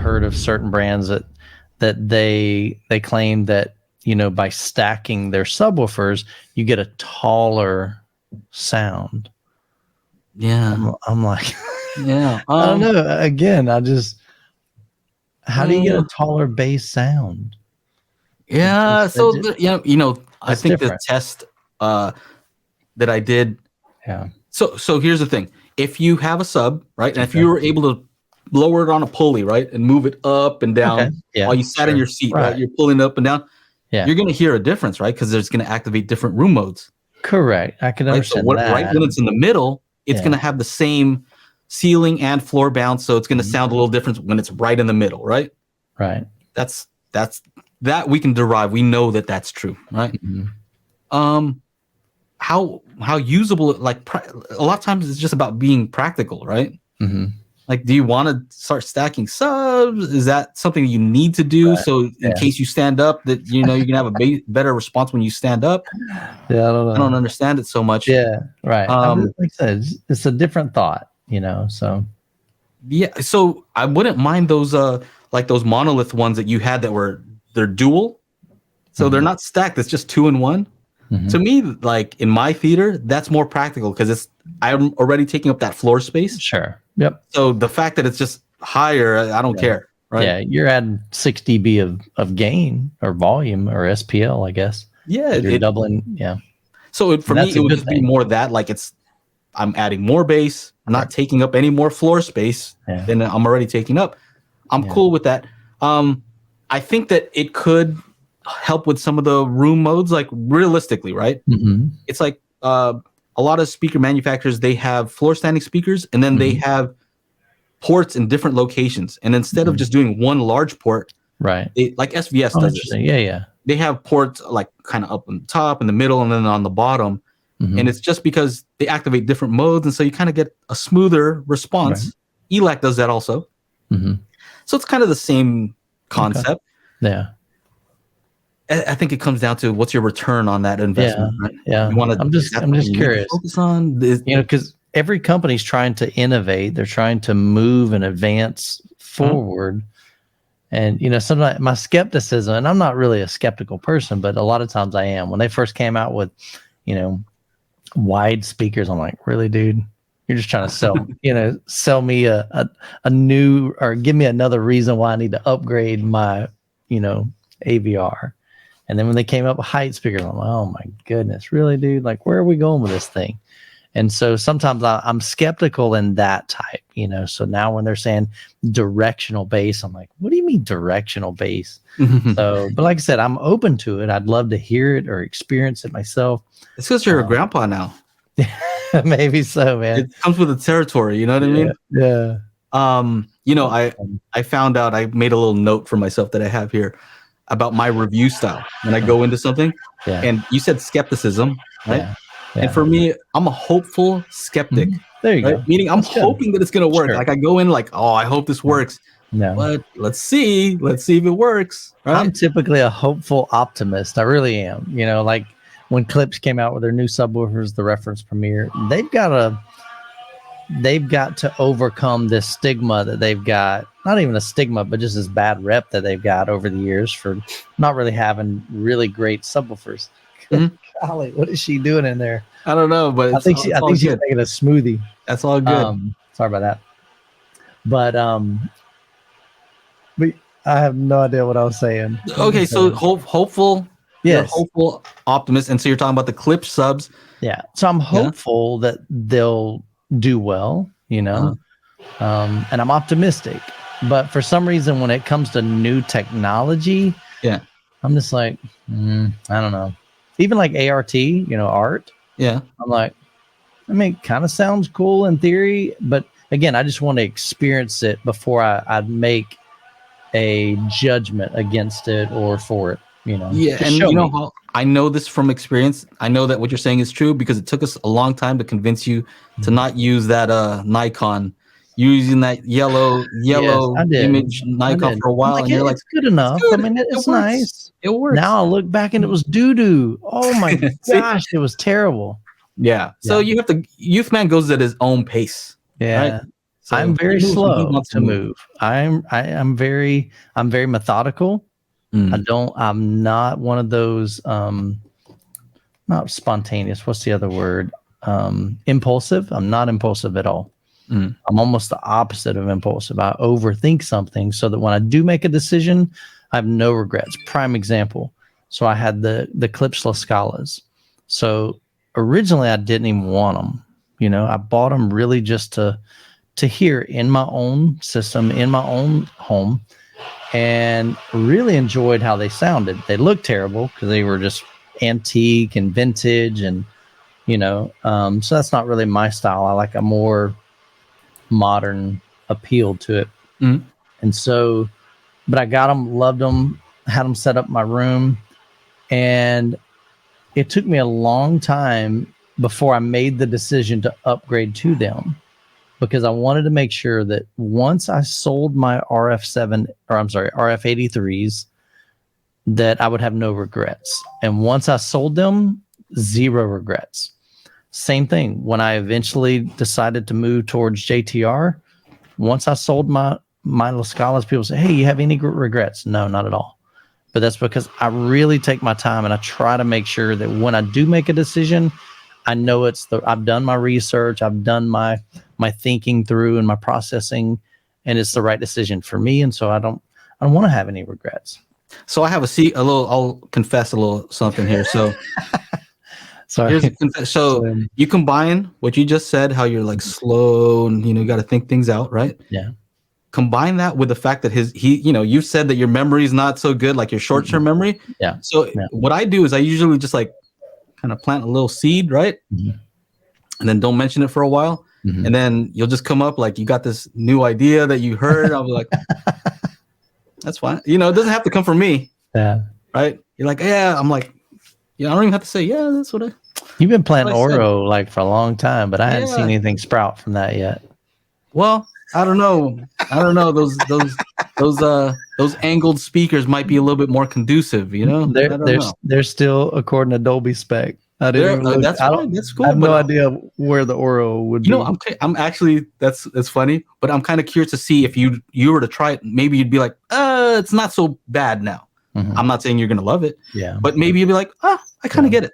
heard of certain brands that they claim that, you know, by stacking their subwoofers, you get a taller sound. Yeah. I'm like, Yeah. I don't know. Again, how do you get a taller bass sound? Yeah. I think different. the test that I did. Yeah. So here's the thing. If you have a sub, right, and if you were able to lower it on a pulley, right, and move it up and down while you sat in your seat, right, you're pulling it up and down, you're going to hear a difference, right, because it's going to activate different room modes. Correct. I can understand that. Right when it's in the middle, it's going to have the same ceiling and floor bounce, so it's going to sound a little different when it's right in the middle, right? Right. That's that we can derive. We know that that's true, right? Mm-hmm. How usable, like a lot of times it's just about being practical, right? Mm-hmm. Like, do you want to start stacking subs? Is that something you need to do? Right. So in case you stand up, that you know you can have a better response when you stand up. Yeah, I don't understand it so much. Yeah, right. Like I said, it's a different thought, you know. So yeah, so I wouldn't mind those like those monolith ones that you had that they're dual, so they're not stacked. It's just 2 in 1. Mm-hmm. To me, like in my theater, that's more practical because I'm already taking up that floor space. Sure. Yep. So the fact that it's just higher, I don't care. Right? Yeah, you're adding 6 dB of gain or volume or SPL, I guess. Yeah, you're doubling. Yeah. So for me, it would just be more that like I'm adding more bass. I'm not taking up any more floor space than I'm already taking up. I'm cool with that. I think that it could help with some of the room modes, like realistically, right? Mm-hmm. It's like a lot of speaker manufacturers, they have floor standing speakers and then they have ports in different locations. And instead of just doing one large port, right? Like SVS does this. Yeah. They have ports like kind of up on the top, in the middle, and then on the bottom. Mm-hmm. And it's just because they activate different modes. And so you kind of get a smoother response. Right. ELAC does that also. Mm-hmm. So it's kind of the same concept. Okay. Yeah. I think it comes down to what's your return on that investment. Yeah. Right? Yeah. I'm just curious. Focus on because every company's trying to innovate. They're trying to move and advance forward. And, sometimes my skepticism, and I'm not really a skeptical person, but a lot of times I am. When they first came out with, wide speakers, I'm like, really, dude? You're just trying to sell me a new, or give me another reason why I need to upgrade my, AVR. And then when they came up with height speakers, I'm like, oh my goodness, really, dude? Like, where are we going with this thing? And so sometimes I'm skeptical in that type, So now when they're saying directional bass, I'm like, what do you mean directional bass? So, but like I said, I'm open to it. I'd love to hear it or experience it myself. It's because you're a grandpa now. Maybe so, man. It comes with the territory. You know what I mean? Yeah. I found out, I made a little note for myself that I have here about my review style when I go into something. Yeah. And you said skepticism, right? Yeah. And for me, I'm a hopeful skeptic. There you go. Meaning I'm hoping that it's going to work. Sure. Like I go in like, oh, I hope this works. No. But let's see if it works. Right? I'm typically a hopeful optimist. I really am. Like when Klipsch came out with their new subwoofers, the Reference Premier, they've got to overcome this stigma that they've got. Not even a stigma, but just this bad rep that they've got over the years for not really having really great subwoofers. Mm-hmm. Golly, what is she doing in there? I don't know, but I think she's making a smoothie. That's all good. Sorry about that. But I have no idea what I was saying. Okay, so hopeful. Yes, hopeful optimist, and so you're talking about the Klipsch subs. Yeah, so I'm hopeful that they'll do well, and I'm optimistic. But for some reason, when it comes to new technology, I'm just like, I don't know. Even like ART, art. Yeah. I'm like, it kind of sounds cool in theory, but again, I just want to experience it before I'd make a judgment against it or for it, Yeah, and how I know this from experience. I know that what you're saying is true because it took us a long time to convince you to not use that Nikon. Using that yellow image Nikon for a while, and you're like, it's good enough. It's nice. It works. Now I look back and it was doo-doo. Oh my gosh, it was terrible. Yeah. So you have to. Youth Man goes at his own pace. Yeah. Right? So I'm very slow to move. I'm very methodical. I'm not one of those not spontaneous. What's the other word? Impulsive. I'm not impulsive at all. I'm almost the opposite of impulsive. I overthink something so that when I do make a decision, I have no regrets. Prime example. So I had the Klipsch La Scalas. So originally I didn't even want them. You know, I bought them really just to hear in my own system, in my own home, and really enjoyed how they sounded. They looked terrible because they were just antique and vintage, and so that's not really my style. I like a more modern appeal to it. And so, but I got them, loved them, had them set up in my room, and it took me a long time before I made the decision to upgrade to them, because I wanted to make sure that once I sold my RF83s, that I would have no regrets. And once I sold them, zero regrets. Same thing when I eventually decided to move towards JTR. Once I sold my La Scalas, people say, "Hey, you have any regrets?" No, not at all. But that's because I really take my time and I try to make sure that when I do make a decision, I know I've done my research, I've done my thinking through and my processing, and it's the right decision for me. And so I don't want to have any regrets. So I have I'll confess a little something here. So sorry. So you combine what you just said, how you're like slow and you got to think things out, right? Yeah. Combine that with the fact that you said that your memory is not so good, like your short-term memory. Yeah. So what I do is I usually just like kind of plant a little seed, right? And then don't mention it for a while. And then you'll just come up like you got this new idea that you heard. I'll be like, that's fine. It doesn't have to come from me. Yeah. Right. You're like, yeah. I'm like, I don't even have to say, yeah, that's what You've been planting Oro like for a long time, but I hadn't seen anything sprout from that yet. Well, I don't know. Those angled speakers might be a little bit more conducive, They're still according to Dolby spec. I didn't even look. That's fine. That's cool. I have no idea where the Oro would be. I'm actually that's funny, but I'm kind of curious to see if you were to try it, maybe you'd be like, it's not so bad now. I'm not saying you're gonna love it, but maybe you'd be like, I kind of get it.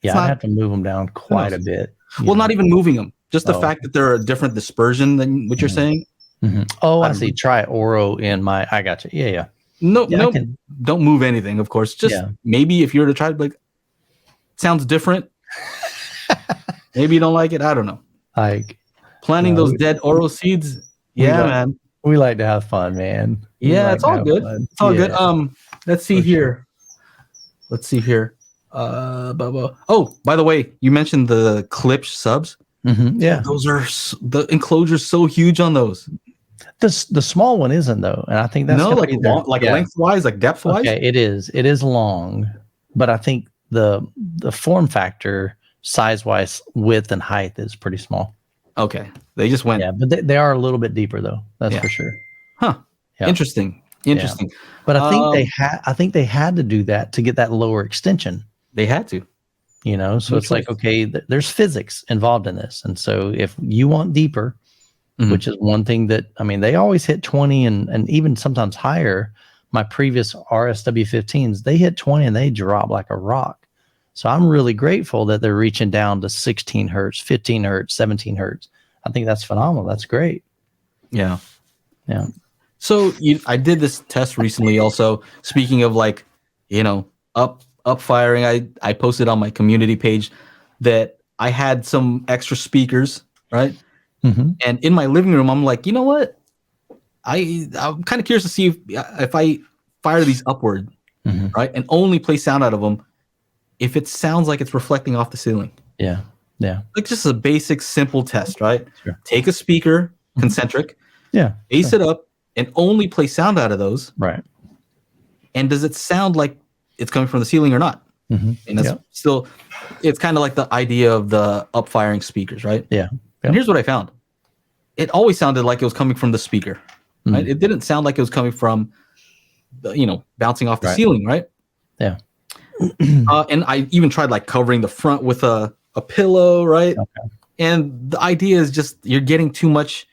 Yeah, I have to move them down quite a bit. Well, not even moving them, just the fact that they're a different dispersion than what you're saying. Oh, I see. Try Oro in my. I got you. Yeah. No, don't move anything. Of course, just maybe if you were to try, like, sounds different. Maybe you don't like it. I don't know. Like planting those dead Oro seeds. Yeah, man. We like to have fun, man. Yeah, it's all good. It's all good. Let's see here. Oh, by the way, you mentioned the Klipsch subs. Yeah, those are the enclosure's so huge on those. The small one isn't though, and I think that's lengthwise, like depth-wise. Okay, it is long, but I think the form factor, size-wise, width and height is pretty small. Okay, they just went. Yeah, but they are a little bit deeper though. That's for sure. Huh. Yeah. Interesting. Yeah. But I think they had to do that to get that lower extension. They had to. So it's like, okay, there's physics involved in this. And so if you want deeper, which is one thing that, they always hit 20 and even sometimes higher. My previous RSW15s, they hit 20 and they drop like a rock. So I'm really grateful that they're reaching down to 16 hertz, 15 hertz, 17 hertz. I think that's phenomenal. That's great. Yeah. Yeah. So I did this test recently also, speaking of like, up firing. I posted on my community page that I had some extra speakers, right? And in my living room, I'm like, you know what? I'm kind of curious to see if I fire these upward, right, and only play sound out of them, if it sounds like it's reflecting off the ceiling. Yeah. Like just a basic, simple test, right? Sure. Take a speaker, concentric, base it up, and only play sound out of those. Right. And does it sound like it's coming from the ceiling or not? And that's still, it's kind of like the idea of the up firing speakers, right? Yeah. And here's what I found. It always sounded like it was coming from the speaker, right? It didn't sound like it was coming from, bouncing off the ceiling, right? Yeah. And I even tried like covering the front with a pillow, right? Okay. And the idea is just you're getting too much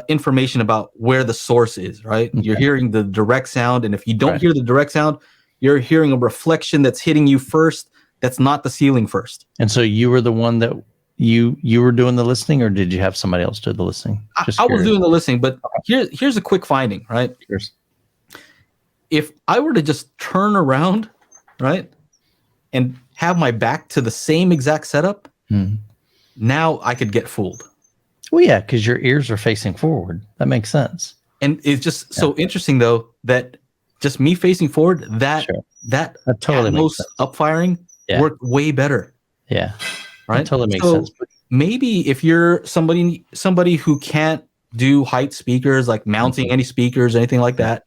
information about where the source is, right? Okay. You're hearing the direct sound, and if you don't hear the direct sound, you're hearing a reflection that's hitting you first. That's not the ceiling first. And so you were the one that you were doing the listening, or did you have somebody else do the listening? I was doing the listening, but here's a quick finding, right? Cheers. If I were to just turn around, right, and have my back to the same exact setup, now I could get fooled. Well, yeah, because your ears are facing forward. That makes sense. And it's just so interesting, though, that just me facing forward, that totally makes sense. Upfiring worked way better. Yeah, right. That totally makes sense. Maybe if you're somebody who can't do height speakers, like mounting any speakers, anything like that,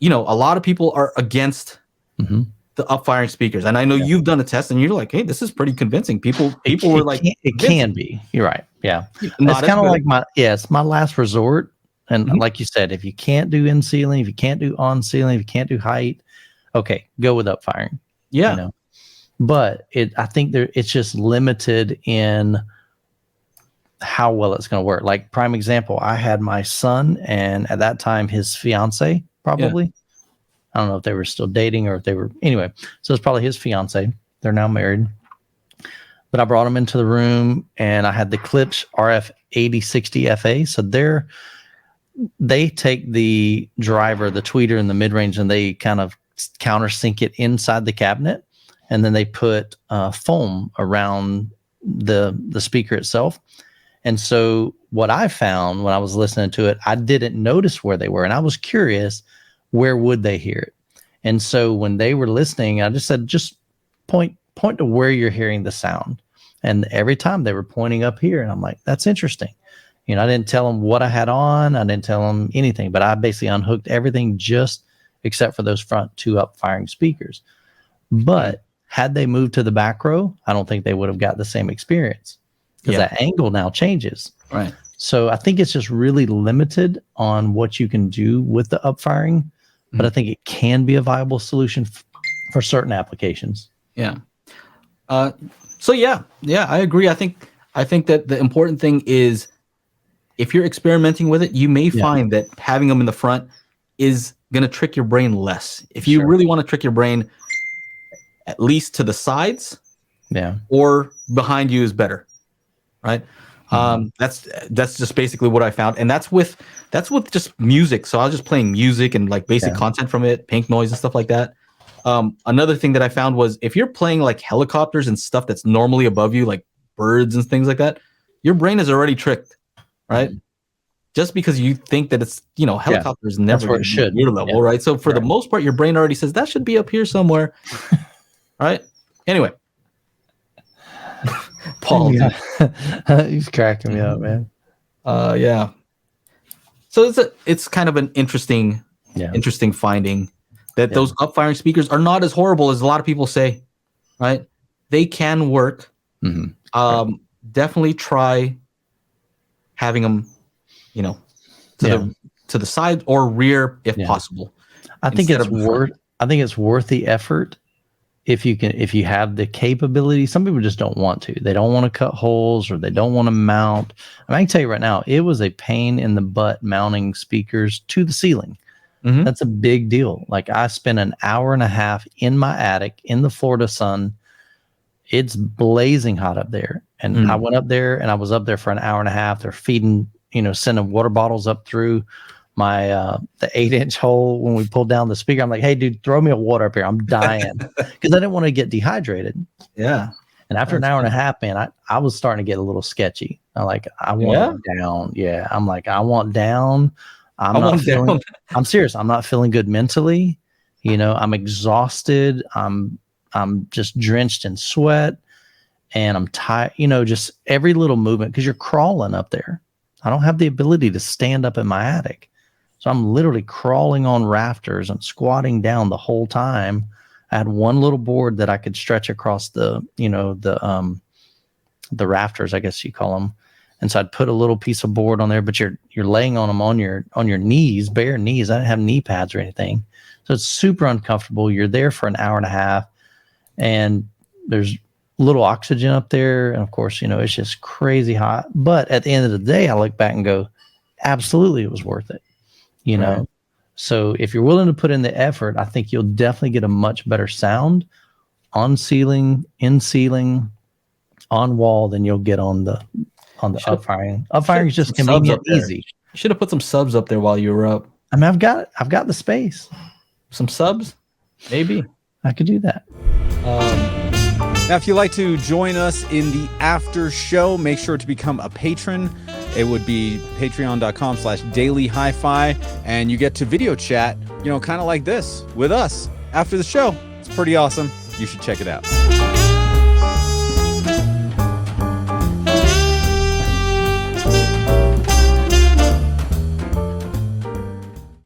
a lot of people are against the upfiring speakers, and I know you've done a test, and you're like, "Hey, this is pretty convincing." People were like, "It can be." You're right. Yeah, it's kind of like it's my last resort. And like you said, if you can't do in ceiling, if you can't do on ceiling, if you can't do height, okay, go with upfiring. Yeah. But I think it's just limited in how well it's going to work. Like prime example, I had my son, and at that time his fiance, probably. Yeah. I don't know if they were still dating or if they were, anyway. So it's probably his fiance. They're now married. But I brought him into the room, and I had the Klipsch RF 8060 FA. So they take the driver, the tweeter, and the mid-range, and they kind of countersink it inside the cabinet, and then they put foam around the speaker itself. And so what I found when I was listening to it, I didn't notice where they were, and I was curious, where would they hear it? And so when they were listening, I just said, just point to where you're hearing the sound. And every time they were pointing up here, and I'm like, that's interesting. I didn't tell them what I had on. I didn't tell them anything, but I basically unhooked everything just except for those front two upfiring speakers. But had they moved to the back row, I don't think they would have got the same experience, because that angle now changes. Right. So I think it's just really limited on what you can do with the upfiring, but I think it can be a viable solution for certain applications. Yeah. So yeah, I agree. I think that the important thing is, if you're experimenting with it, you may find that having them in the front is going to trick your brain less. If you really want to trick your brain, at least to the sides, or behind you is better, right? That's just basically what I found, and that's with just music. So I was just playing music and like basic content from it, pink noise and stuff like that. Another thing that I found was, if you're playing like helicopters and stuff that's normally above you, like birds and things like that, your brain is already tricked. Right, just because you think that it's helicopters never where it should your level, right? So for the most part, your brain already says that should be up here somewhere, right? Anyway, Paul, he's cracking me up, man. Yeah. So it's kind of an interesting finding that those upfiring speakers are not as horrible as a lot of people say, right? They can work. Definitely try having them, to the side or rear if possible. I think it's worth the effort if you have the capability. Some people just don't want to. They don't want to cut holes, or they don't want to mount. I can tell you right now, it was a pain in the butt mounting speakers to the ceiling. That's a big deal. Like, I spent an hour and a half in my attic in the Florida sun. It's blazing hot up there. And I went up there, and I was up there for an hour and a half. They're feeding, sending water bottles up through my the 8-inch hole when we pulled down the speaker. I'm like, hey, dude, throw me a water up here. I'm dying, because I didn't want to get dehydrated. Yeah. And after an hour and a half, man, I was starting to get a little sketchy. I want down. Yeah. I'm like, I want down. I'm serious. I'm not feeling good mentally. I'm exhausted. I'm just drenched in sweat, and I'm tired, just every little movement, because you're crawling up there. I don't have the ability to stand up in my attic. So I'm literally crawling on rafters and squatting down the whole time. I had one little board that I could stretch across the rafters, I guess you call them. And so I'd put a little piece of board on there, but you're laying on them on your knees, bare knees. I didn't have knee pads or anything. So it's super uncomfortable. You're there for an hour and a half, and there's little oxygen up there. And of course, it's just crazy hot. But at the end of the day, I look back and go, absolutely, it was worth it. Right. So if you're willing to put in the effort, I think you'll definitely get a much better sound on ceiling, in ceiling, on wall than you'll get on the upfiring. Upfiring is just convenient, easy. You should have put some subs up there while you were up. I mean, I've got the space. Some subs, maybe I could do that. Now, if you'd like to join us in the after show, make sure to become a patron. It would be patreon.com/daily HiFi, and you get to video chat, kind of like this with us after the show. It's pretty awesome. You should check it out.